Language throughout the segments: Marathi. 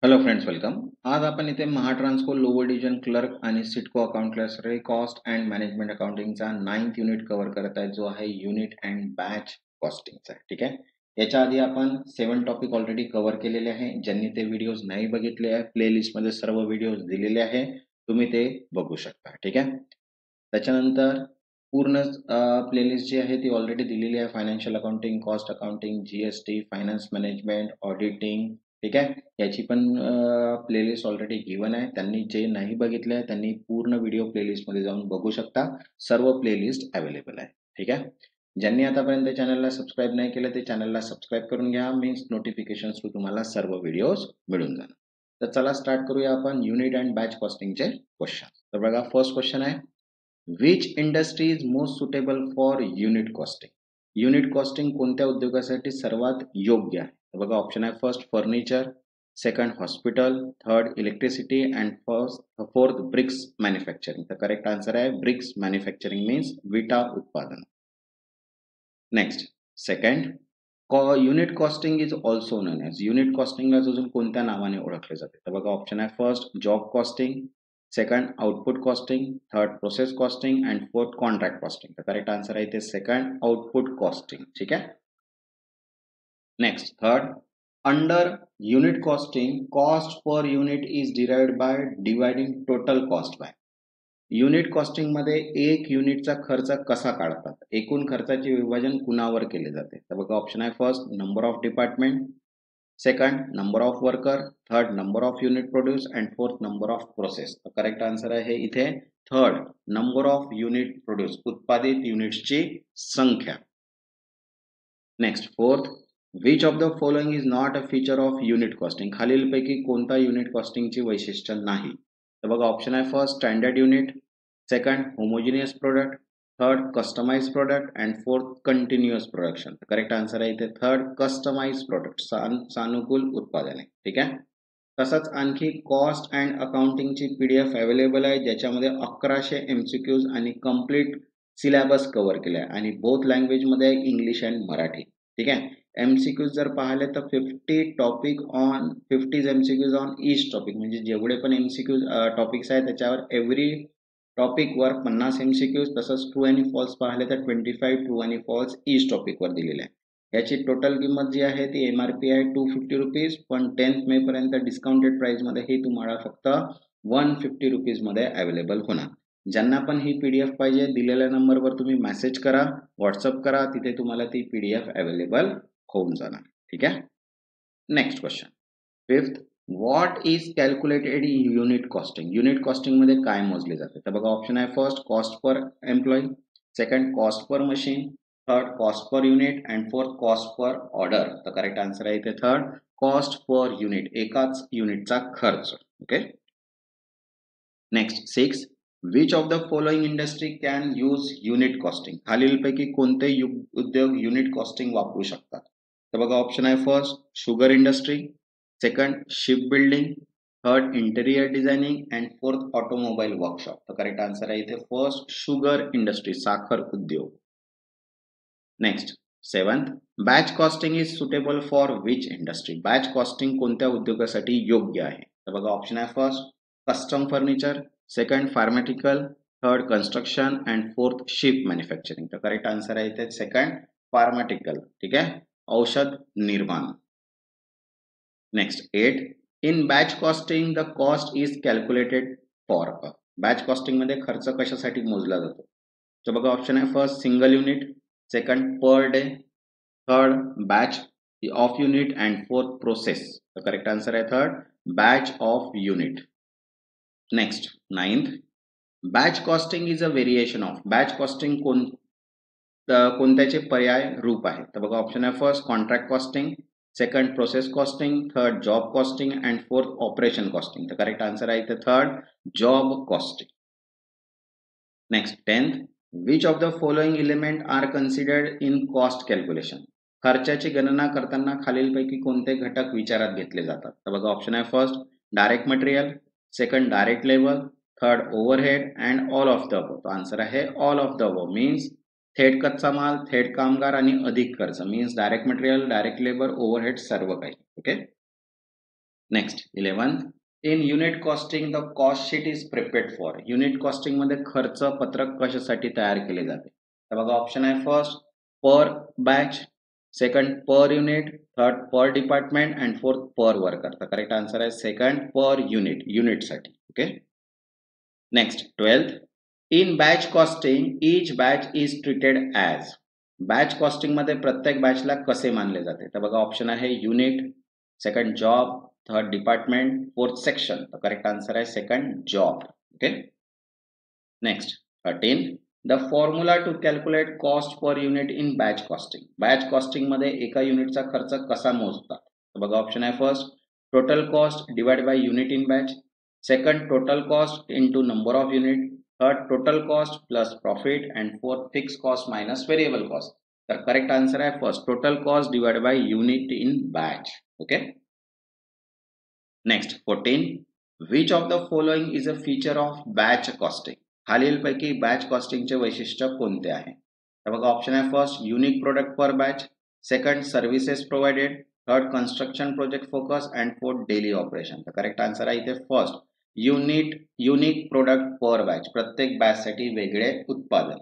Hello friends, welcome. आज आपण इथे महाट्रान्सको लोअर डिव्हिजन क्लर्क आणि सिटको account class cost and management अकाउंटिंगचा 9th युनिट कव्हर करत आहे, जो आहे युनिट अँड बॅच कॉस्टिंगचा. ठीक आहे. याच्या आधी आपण 7 टॉपिक ऑलरेडी कव्हर केलेले आहे. ज्यांनी ते व्हिडिओज नाही बघितले आहे, प्लेलिस्टमध्ये सर्व व्हिडिओज दिलेले आहे, तुम्ही ते बघू शकता. ठीक आहे. त्याच्यानंतर पूर्ण प्लेलिस्ट जी आहे ती ऑलरेडी दिलेली आहे. Financial accounting, cost accounting, GST, finance management, auditing. ठीक आहे. याची पण प्लेलिस्ट ऑलरेडी गिवन आहे. त्यांनी जे नाही बघितले आहे त्यांनी पूर्ण व्हिडिओ प्लेलिस्टमध्ये जाऊन बघू शकता. सर्व प्लेलिस्ट अवेलेबल आहे. ठीक आहे. ज्यांनी आतापर्यंत चॅनलला सबस्क्राईब नाही केलं ते चॅनलला सबस्क्राईब करून घ्या. मीन्स नोटिफिकेशन थ्रू तुम्हाला सर्व व्हिडिओज मिळून जाणार. तर चला स्टार्ट करूया आपण युनिट अँड बॅच कॉस्टिंगचे क्वेश्चन. तर बघा, फर्स्ट क्वेश्चन आहे, which industry is most suitable for unit costing. Unit costing कोणत्या उद्योगासाठी सर्वात योग्य आहे? तर बघा, ऑप्शन आहे first furniture, second hospital, third electricity and fourth bricks manufacturing. तर करेक्ट आन्सर आहे ब्रिक्स मॅन्युफॅक्चरिंग, मीन्स विटा उत्पादन. Next, second, unit costing is also known as. Unit कॉस्टिंगला अजून कोणत्या नावाने ओळखले जाते? तर बघा, ऑप्शन आहे first job costing, second output costing, third process costing and fourth contract costing. तर करेक्ट आन्सर आहे ते सेकंड आउटपुट कॉस्टिंग. ठीक आहे. Next, third, under unit costing cost per unit is derived by dividing total cost bye. Unit costing मध्ये एक युनिटचा खर्च कसा काढतात, एकूण खर्चाचे विभाजन कुणावर केले जाते? तर बघा, ऑप्शन आहे first number of department, second number of worker, third number of unit produce and fourth number of process. Correct answer आहे इथे third number of unit produce, उत्पादित युनिट्सची संख्या. Next, fourth, which of the following is not a feature of unit costing. खालीलपैकी कोणता युनिट कॉस्टिंगची वैशिष्ट्य नाही? तर बघा, ऑप्शन आहे first standard unit, second homogeneous product, third customise product and fourth continuous production. Correct answer आहे इथे थर्ड कस्टमाइज प्रोडक्ट, सानुकूल उत्पादने. ठीक आहे. तसंच आणखी कॉस्ट अँड अकाउंटिंगची PDF अवेलेबल आहे, ज्याच्यामध्ये 1100 MCQs आणि कम्प्लीट सिलेबस कव्हर केला आहे आणि बोथ लँग्वेजमध्ये आहे, इंग्लिश अँड मराठी. ठीक आहे. MCQs जर पाहिले तर 50 topic on 50 MCQs on each topic, म्हणजे जेवढे पण MCQs टॉपिक्स आहेत त्याच्यावर एव्हरी टॉपिकवर 50 MCQs. तसंच ट्रू आणि फॉल्स पाहिले तर 25 ट्रू आणि फॉल्स ईच टॉपिकवर दिलेले आहे. याची टोटल किंमत जी आहे ती MRP आहे 250 रुपीज, पण 10th मे पर्यंत डिस्काउंटेड प्राइसमध्ये ही तुम्हाला फक्त 150 रुपीजमध्ये अवेलेबल होणार. ज्यांना पण ही PDF पाहिजे, दिलेल्या नंबरवर तुम्ही मेसेज करा, व्हॉट्सअप करा, तिथे तुम्हाला ती PDF अवेलेबल होऊन जाणार. ठीक आहे. Next question, fifth, what is calculated in unit costing. Unit costing मध्ये काय मोजले जाते? तर बघा, ऑप्शन आहे first cost per employee, second cost per machine, third cost per unit and fourth cost per order. तर करेक्ट आन्सर आहे इथे थर्ड कॉस्ट पर युनिट, एकाच युनिटचा खर्च. Okay. Next, six, which of the following industry can use unit costing. खालीलपैकी कोणते उद्योग युनिट कॉस्टिंग वापरू शकतात? तर बघा, ऑप्शन आहे first sugar industry, second ship building, third interior designing and fourth automobile workshop. तर करेक्ट आन्सर आहे इथे फर्स्ट शुगर इंडस्ट्री, साखर उद्योग. Next, seventh, batch costing is suitable for which industry. Batch costing कोणत्या उद्योगासाठी योग्य आहे? तर बघा, ऑप्शन आहे first custom furniture, second pharmaceutical, third construction and fourth ship manufacturing. तर करेक्ट आन्सर आहे इथे सेकंड फार्मास्युटिकल. ठीक आहे, औषध निर्माण. Next, 8, in batch costing the cost is calculated for. Batch costing मध्ये खर्च कशासाठी मोजला जातो? तर बघा, ऑप्शन आहे first single unit, second per day, third batch of unit and fourth process. तर करेक्ट आन्सर आहे third batch of unit. Next, ninth, batch costing is a variation of. Batch कॉस्टिंग कोणत्याचे पर्याय रूप आहे? तर बघा, ऑप्शन आहे first contract costing, second process costing, third job costing and fourth operation costing. तर करेक्ट आन्सर आहे इथे third job costing. Next, 10th, which of the following element are considered in cost calculation. खर्चाची गणना करताना खालीलपैकी कोणते घटक विचारात घेतले जातात? तर बघा, ऑप्शन आहे first direct material, second direct labour, third overhead and all of the above. तो आन्सर आहे all of the above, means थेट कच्चा माल, थेट कामगार आणि अधिक खर्च, means direct material, direct labour, overhead, सर्व काही. Okay. Next 11. In unit costing the cost sheet is prepared for. Unit costing मध्ये खर्च पत्रक कशासाठी तयार केले जाते? तर बघा ऑप्शन आहे first per batch, second per unit, third per department and fourth per worker. तर करेक्ट आन्सर आहे सेकंड पर युनिट, युनिटसाठी. Okay. Next 12th. In batch costing each batch is treated as. Batch costing मध्ये प्रत्येक बॅचला कसे मानले जाते? तर बघा ऑप्शन आहे unit, second job, third department, fourth section. तर करेक्ट आन्सर आहे second job. Okay. Next 13. The formula to calculate cost per unit in batch costing. Batch costing मध्ये एका युनिटचा खर्च कसा मोजतात? तर बघा ऑप्शन आहे first total cost divide by unit in batch, second total cost into number of unit, third total cost plus profit and fourth fix cost minus variable cost. तर करेक्ट आन्सर आहे first total cost divide by unit in batch. Okay. Next 14. Which of the following is a feature of batch costing. खालीलपैकी बॅच कॉस्टिंगचे वैशिष्ट्य कोणते आहे? तर बघा ऑप्शन आहे first unique product per batch, second services provided, third construction project focus and fourth daily operation. तर करेक्ट आन्सर आहे इथे first unique product per batch, प्रत्येक बॅचसाठी वेगळे उत्पादन.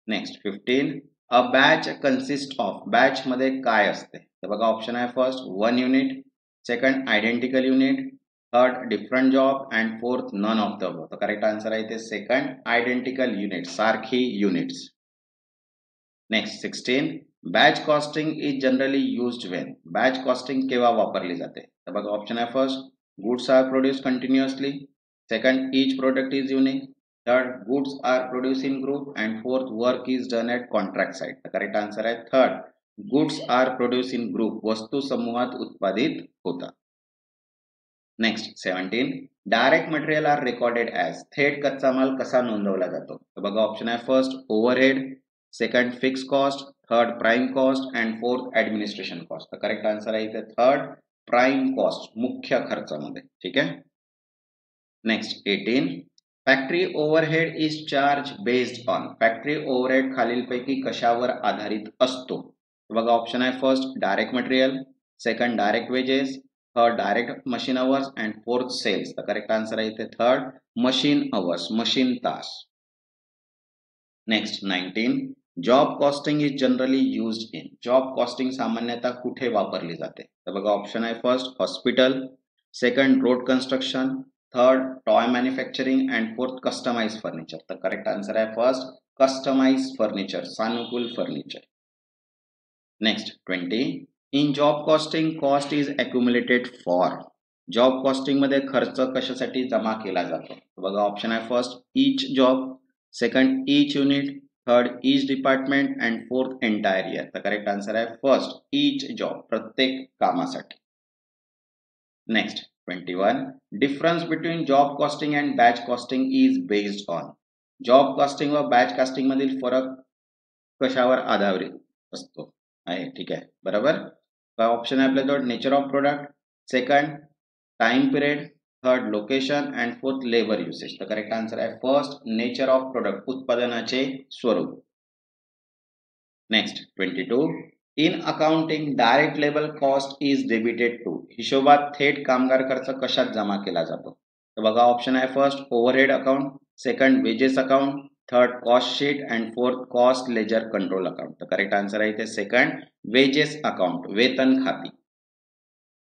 Next 15. A batch consist of. Batch मध्ये काय असते? तर बघा ऑप्शन आहे first one unit, second identical unit, third different job and fourth none of the above. तर करेक्ट आन्सर आहे इथे सेकंड आयडेंटिकल युनिट, सारखी units. Next 16. Batch costing is generally used when. Batch costing केव्हा वापरली जाते? तर बघा ऑप्शन आहे first goods are produce continuously, second each product is unique, third goods are produce in group and fourth work is done at contract site. तर करेक्ट आन्सर आहे third goods are produce in group, वस्तू समूहात उत्पादित होतात. Next 17. Direct material are recorded as. थेट कच्चा माल कसा नोंदवला जातो? तर बघा ऑप्शन आहे first overhead, second fix cost, third prime cost and fourth administration cost. तर करेक्ट आन्सर आहे इथे थर्ड प्राइम कॉस्ट, मुख्य खर्चामध्ये. ठीक आहे. Next 18. Factory overhead is charge based on. Factory overhead खालीलपैकी कशावर आधारित असतो? बघा ऑप्शन आहे first direct material, second direct wages, third direct machine hours and fourth sales. तर करेक्ट आन्सर आहे इथे थर्ड मशीन अवर्स, मशीन तास. Next 19. Job costing is generally used in. Job costing सामान्यतः कुठे वापरली जाते? तर बघा ऑप्शन आहे first hospital, second road construction, third toy manufacturing and fourth customise furniture. तर करेक्ट आन्सर आहे फर्स्ट कस्टमाइज फर्निचर, सानुकूल furniture. Next 20. In job costing cost is accumulated for. Job costing मध्ये खर्च कशासाठी जमा केला जातो? बघा ऑप्शन आहे first each job, second each unit, third each department and fourth entire year. तर करेक्ट आन्सर आहे फर्स्ट ईच जॉब, प्रत्येक कामासाठी. Next 21. Difference between job costing and batch costing is based on. Job costing व बॅच कॉस्टिंग मधील फरक कशावर आधारित असतो आहे? ठीक आहे, बरोबर. ऑप्शन आहे आपल्याजवळ nature of product, second time period, third location and fourth labour usage. तर करेक्ट आन्सर आहे फर्स्ट नेचर ऑफ प्रोडक्ट, उत्पादनाचे स्वरूप. Next 22. In accounting direct labour cost is debited to. हिशोबात थेट कामगार खर्च कशात जमा केला जातो? तर बघा ऑप्शन आहे first overhead account, second wages account, third cost sheet and fourth cost ledger control account. तर करेक्ट आन्सर आहे इथे सेकंड वेजेस अकाउंट, वेतन खाती.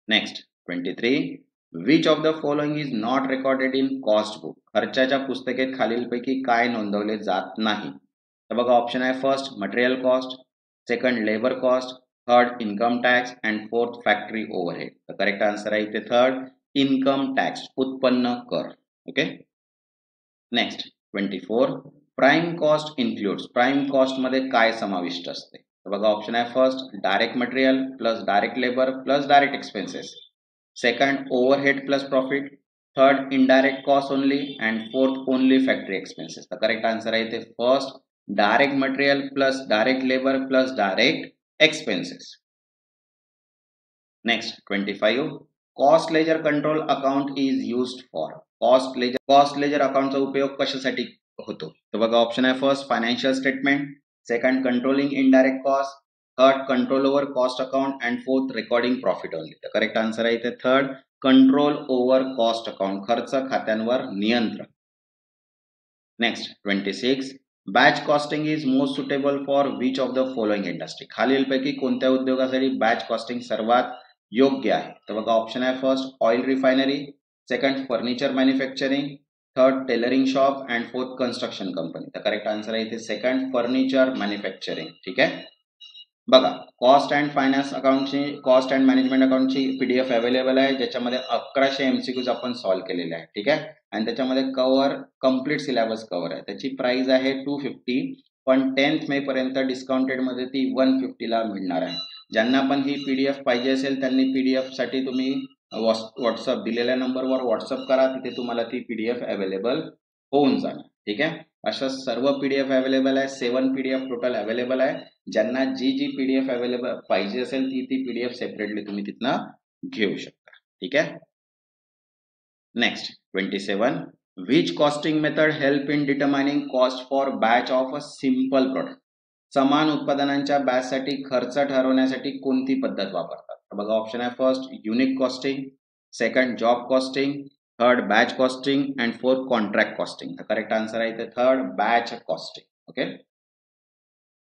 Next 23. Which of the following is not recorded in cost book. खर्चाच्या पुस्तिकेत खालीलपैकी काय नोंदवले जात नाही? तर बघा ऑप्शन आहे first material cost, second labour cost, third income tax and fourth factory overhead. तर करेक्ट आन्सर आहे इथे थर्ड इन्कम टॅक्स, उत्पन्न कर. Okay. Next 24. Prime cost includes. Prime cost मध्ये काय समाविष्ट असते? तर बघा ऑप्शन आहे first direct material plus direct labour plus direct expenses, second overhead plus profit, third indirect cost only and fourth only factory expenses. तर करेक्ट आन्सर आहे इथे first direct material plus direct labour plus direct expenses. Next 25. Cost ledger control account is used for. Cost ledger अकाउंटचा उपयोग कशासाठी होतो? तर बघा ऑप्शन आहे first financial statement, second controlling indirect cost, third control over cost account and fourth recording profit only. तर करेक्ट आन्सर आहे इथे third control over cost account, खर्च खात्यांवर नियंत्रण. Next 26 batch costing is most suitable for which of the following industry. खालीलपैकी कोणत्या उद्योगासाठी बॅच कॉस्टिंग सर्वात योग्य आहे? तर बघा ऑप्शन आहे first oil refinery, second furniture manufacturing, third tailoring shop and fourth construction company. तर करेक्ट आन्सर आहे इथे सेकंड फर्निचर मॅन्युफॅक्चरिंग. ठीक आहे. बघा कॉस्ट अँड फायनान्स अकाउंटची, कॉस्ट अँड मॅनेजमेंट अकाउंटची PDF अवेलेबल आहे, ज्याच्यामध्ये 1100 MCQs आपण सॉल्व्ह केलेले आहे. ठीक आहे. आणि त्याच्यामध्ये कव्हर कम्प्लीट सिलेबस कव्हर आहे. त्याची प्राइस आहे 250, पण 10th मे पर्यंत डिस्काउंटेड मध्ये ती 150 ला मिळणार आहे. ज्यांना पण ही PDF पाहिजे असेल त्यांनी PDF साठी तुम्ही व्हॉट्सअप दिलेल्या नंबरवर व्हॉट्सअप करा, तिथे तुम्हाला ती PDF अवेलेबल होऊन जाणार. ठीक आहे. अशा सर्व PDF अवेलेबल आहे. 7 PDF टोटल अवेलेबल आहे. ज्यांना जी PDF अवेलेबल पाहिजे असेल ती PDF सेपरेटली तुम्ही तिथनं घेऊ शकता. ठीक आहे. Next 27 which costing method help in determining cost for batch of a simple product. समान उत्पादनांच्या बॅच साठी खर्च ठरवण्यासाठी कोणती पद्धत वापरतात? तर बघा ऑप्शन आहे first unique costing, second job costing, third batch costing and fourth contract costing. तर करेक्ट आन्सर आहे इथे third batch costing. Okay.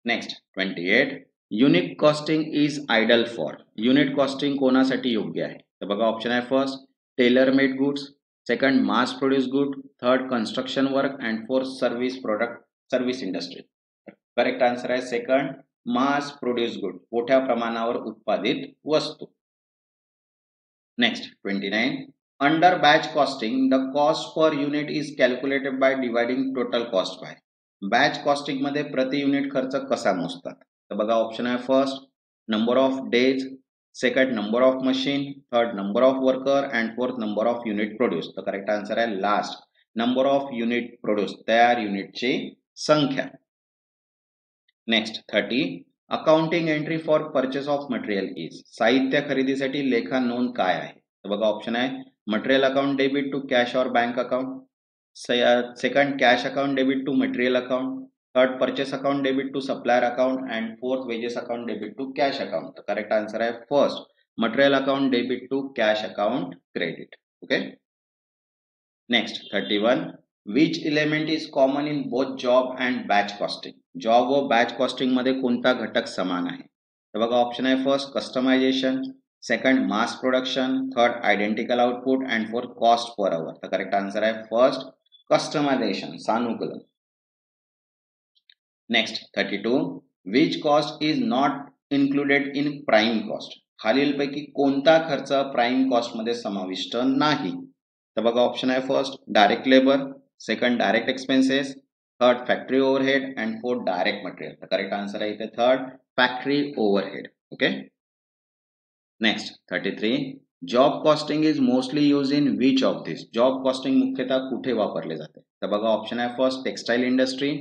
Next 28 unique costing is ideal for. Unit costing कोणासाठी योग्य आहे? तर बघा ऑप्शन आहे first tailor made goods, second mass produce good, third construction work and fourth service product service industry. Correct answer आहे सेकंड मास प्रोड्यूस गुड, मोठ्या प्रमाणावर उत्पादित वस्तू. Next 29 under batch costing the cost per unit is calculated by dividing total cost by. Batch costing मध्ये प्रति युनिट खर्च कसा मोजतात? तर बघा ऑप्शन आहे first number of days, second number of machine, third number of worker and fourth number of unit produce. तर करेक्ट आन्सर आहे last number of unit produce, तयार युनिटची संख्या. Next 30 accounting entry for purchase of material is. साहित्य खरेदीसाठी लेखा नोंद काय आहे? तर बघा ऑप्शन आहे material account debit to cash और bank account, second cash account debit to material account, third purchase account debit to supplier account and fourth wages account debit to cash account. तर करेक्ट आन्सर आहे first material account debit to cash account credit. Okay. Next 31 which element is common in both job and batch costing. Job व बॅच कॉस्टिंग मध्ये कोणता घटक समान आहे? तर बघा ऑप्शन आहे first customisation, second mass production, third identical output and fourth cost per hour. तर करेक्ट आन्सर आहे फर्स्ट कस्टमायझेशन, सानुकूलन. Next 32 which cost is not included in prime cost. खालीलपैकी कोणता खर्च प्राइम कॉस्ट मध्ये समाविष्ट नाही? तर बघा ऑप्शन आहे first direct labour, second direct expenses, third factory overhead and fourth direct material. तर करेक्ट आन्सर आहे इथे third factory overhead. Okay. Next 33 job costing is mostly use in which of this. Job costing मुख्यतः कुठे वापरले जाते? तर बघा ऑप्शन आहे first textile industry,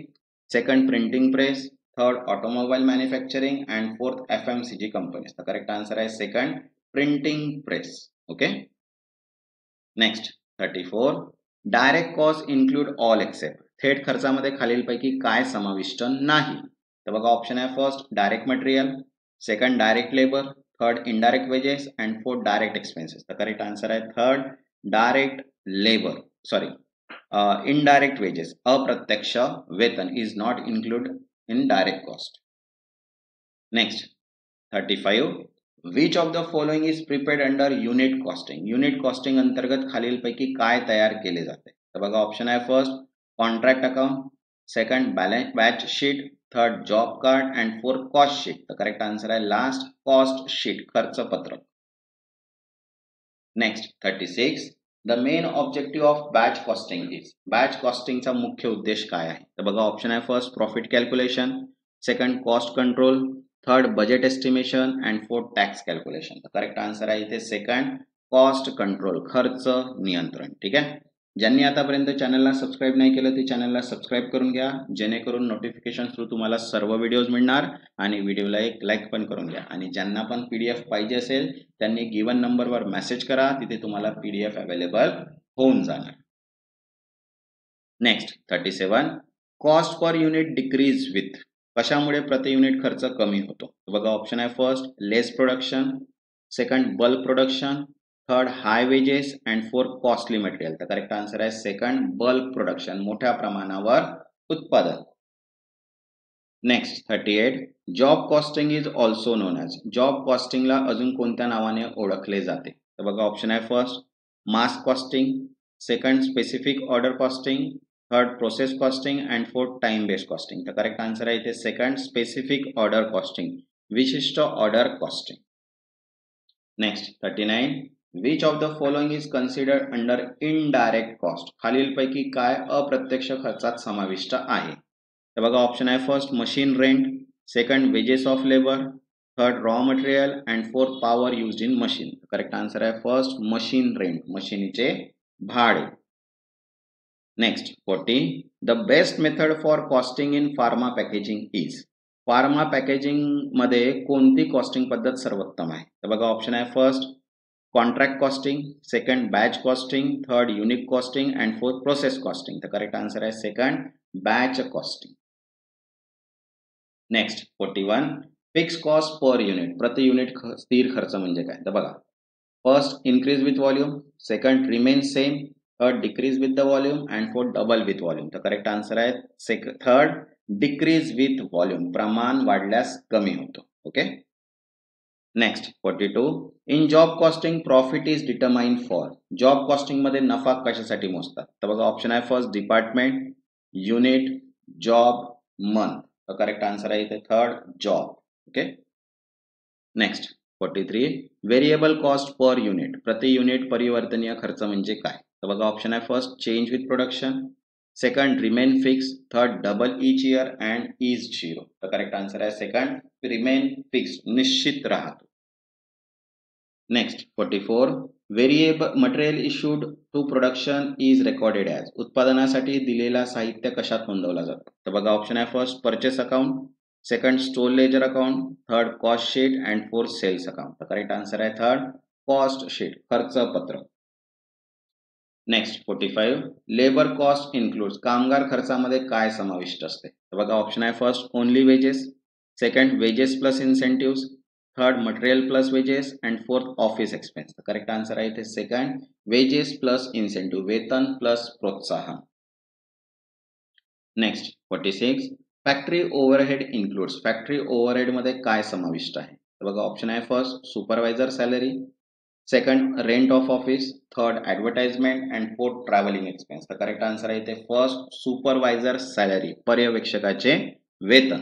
second printing press, third automobile manufacturing and fourth FMCG companies. तर करेक्ट आन्सर आहे second printing press. Okay. Next 34 direct cost include all except. थेट खर्चामध्ये खालीलपैकी काय समाविष्ट नाही? तर बघा ऑप्शन आहे first direct material, second direct labour, third indirect wedges and fourth direct expenses. तर करेक्ट आन्सर आहे third direct labour sorry indirect wedges, अप्रत्यक्ष वेतन is not include in direct cost. Next 35 which of the following is prepaid under unit costing. Unit costing अंतर्गत खालीलपैकी काय तयार केले जाते? तर बघा ऑप्शन आहे first contract account, second batch sheet, third job card and fourth cost sheet. तर करेक्ट आन्सर आहे लास्ट कॉस्ट शीट, खर्च पत्रक. Next 36 the main objective of batch costing is. Batch कॉस्टिंगचा मुख्य उद्देश काय आहे? तर बघा ऑप्शन आहे first profit calculation, second cost control, third budget estimation and fourth tax calculation. तर करेक्ट आन्सर आहे इथे सेकंड कॉस्ट कंट्रोल, खर्च नियंत्रण. ठीक आहे. ज्यांनी आतापर्यंत चॅनलला सबस्क्राईब नाही केलं ते चॅनलला सबस्क्राईब करून घ्या, जेणेकरून नोटिफिकेशन थ्रू तुम्हाला सर्व व्हिडिओज मिळणार. आणि व्हिडिओला एक लाईक पण करून घ्या. आणि ज्यांना पण PDF पाहिजे असेल त्यांनी गिवन नंबरवर मेसेज करा, तिथे तुम्हाला PDF अवेलेबल होऊन जाणार. Next 37 cost per unit decrease with. कशामुळे प्रति युनिट खर्च कमी होतो? बघा ऑप्शन आहे first less production, second bulk production, third high wages and fourth costly material. तर करेक्ट आन्सर आहे सेकंड बल्क प्रोडक्शन, मोठ्या प्रमाणावर उत्पादन. Next 38 job costing is also known as. Job कॉस्टिंगला अजून कोणत्या नावाने ओळखले जाते? तर बघा ऑप्शन आहे first mass costing, second specific order costing, third process costing and fourth time based costing. तर करेक्ट आन्सर आहे इथे सेकंड स्पेसिफिक ऑर्डर कॉस्टिंग, विशिष्ट order costing. Next 39 which of the following is considered under indirect cost. खालीलपैकी काय अप्रत्यक्ष खर्चात समाविष्ट आहे? तर बघा ऑप्शन आहे first machine rent, second wedges of labour, third raw material and fourth power used in machine. Correct answer आहे फर्स्ट मशीन रेंट, मशीनीचे भाडे. Next 40 the best method for costing in pharma packaging is. Pharma packaging मध्ये कोणती कॉस्टिंग पद्धत सर्वोत्तम आहे? तर बघा ऑप्शन आहे first contract costing, second batch costing, third unique costing and fourth process costing. तर करेक्ट आन्सर आहे second batch costing. Next 41 fix cost per unit. प्रति युनिट स्थिर खर्च म्हणजे काय? तर बघा first increase with volume, second remain same, third decrease with the volume and fourth double with volume. तर करेक्ट आन्सर आहे थर्ड डिक्रीज विथ व्हॉल्यूम, प्रमाण वाढल्यास कमी होतो. Okay. Next 42 in job costing profit is determined for. Job costing मध्ये नफा कशासाठी मोजतात? तर बघा ऑप्शन आहे first department, unit, job, month. तर करेक्ट आन्सर आहे इथे third job. Okay. Next 43 variable cost per unit. प्रति युनिट परिवर्तनीय खर्च म्हणजे काय? तर बघा ऑप्शन आहे first change with production, second remain fix, third double each year and is zero. तर करेक्ट आन्सर आहे सेकंड रिमेन फिक्स, निश्चित राहतो. Next 44 variable material issued to production is recorded as. उत्पादनासाठी दिलेला साहित्य कशात नोंदवला जातो? तर बघा ऑप्शन आहे first purchase account, second store ledger account, third cost sheet and fourth sales account. तर करेक्ट आन्सर आहे थर्ड कॉस्ट शीट, खर्च पत्र. Next 45 labour cost includes. कामगार खर्चामध्ये काय समाविष्ट असते? तर बघा ऑप्शन आहे first only wages, second wages plus incentive, third material plus wages and fourth office expense. Correct answer आहे इथे सेकंड वेजेस प्लस इन्सेंटिव्ह, वेतन प्लस प्रोत्साहन. Next 46 factory overhead includes. Factory overhead मध्ये काय समाविष्ट आहे? तर बघा ऑप्शन आहे first supervisor salary, second rent of office, third advertisement and fourth travelling expense. तर करेक्ट आन्सर आहे इथे फर्स्ट सुपरवायझर सॅलरी, पर्यवेक्षकाचे वेतन.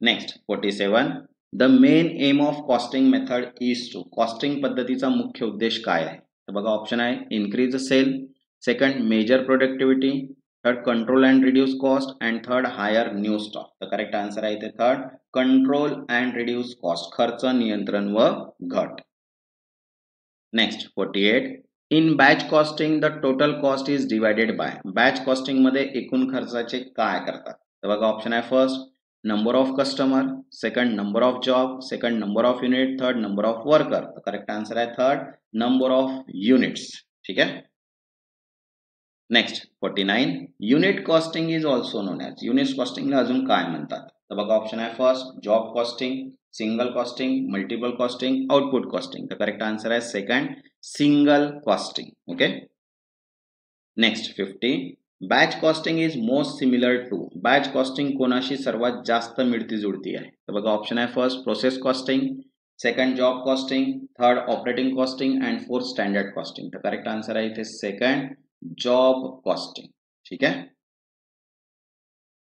Next 47 the main aim of costing method is to. कॉस्टिंग पद्धतीचा मुख्य उद्देश काय आहे? तर बघा ऑप्शन आहे increase sale, second measure productivity, third control and reduce cost and third hire new stock. तर करेक्ट आन्सर आहे इथे third control and reduce cost, खर्च नियंत्रण व घट. Next 48 in batch costing the total cost is divided by. Batch costing मध्ये एकूण खर्चाचे काय करतात? तर बघा ऑप्शन आहे first number of customer, second number of job, second number of unit, third number of worker. तर करेक्ट आन्सर आहे थर्ड नंबर ऑफ युनिट्स. ठीक आहे. Next 49 unit costing is also known as. Unit कॉस्टिंगला अजून काय म्हणतात? तर बघा ऑप्शन आहे first job costing, single costing, multiple costing, output costing. तर करेक्ट आन्सर आहे second single costing. Okay. Next 50 batch costing is most similar to. बॅच कॉस्टिंग कोणाशी सर्वात जास्त मिळती जुळती आहे? तर बघा ऑप्शन आहे first process costing, second job costing, third operating costing and fourth standard costing. तर करेक्ट आन्सर आहे इथे सेकंड जॉब कॉस्टिंग. ठीक आहे.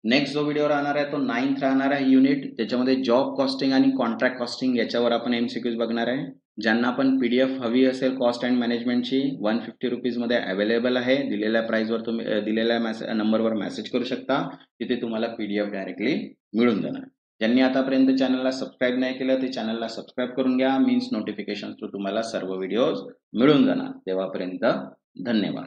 नेक्स्ट जो व्हिडिओ राहणार आहे तो 9th राहणार आहे युनिट, त्याच्यामध्ये जॉब कॉस्टिंग आणि कॉन्ट्रॅक्ट कॉस्टिंग याच्यावर आपण MCQs बघणार आहे. ज्यांना पण PDF हवी असेल कॉस्ट अँड मॅनेजमेंटची 150 रुपीजमध्ये अवेलेबल आहे. दिलेल्या प्राइसवर तुम्ही दिलेल्या नंबरवर मेसेज करू शकता, तिथे तुम्हाला PDF डायरेक्टली मिळून जाणार. ज्यांनी आतापर्यंत चॅनलला सबस्क्राईब नाही केलं ते चॅनलला सबस्क्राईब करून घ्या. मीन्स नोटिफिकेशन थ्रू तुम्हाला सर्व व्हिडिओज मिळून जाणार. तेव्हापर्यंत धन्यवाद.